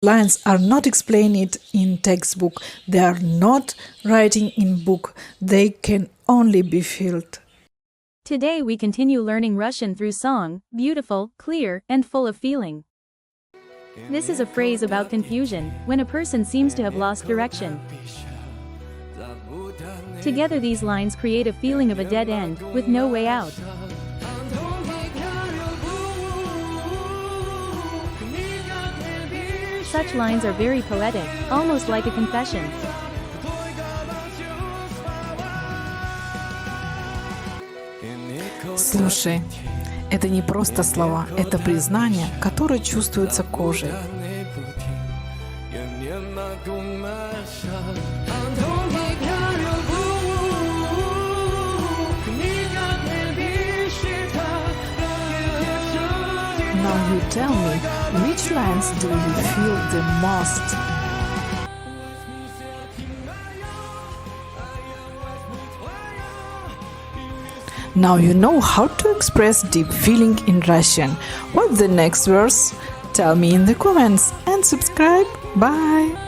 lines are not explained in textbook. They are not writing in book. They can only be felt. Today we continue learning Russian through song, beautiful, clear, and full of feeling. This is a phrase about confusion, when a person seems to have lost direction. Together these lines create a feeling of a dead end, with no way out. Such lines are very poetic, almost like a confession. Слушай, это не просто слова, это признание, которое чувствуется кожей. Now you tell me, which lines do you feel the most? Now you know how to express deep feeling in Russian. What's the next verse? Tell me in the comments and subscribe. Bye!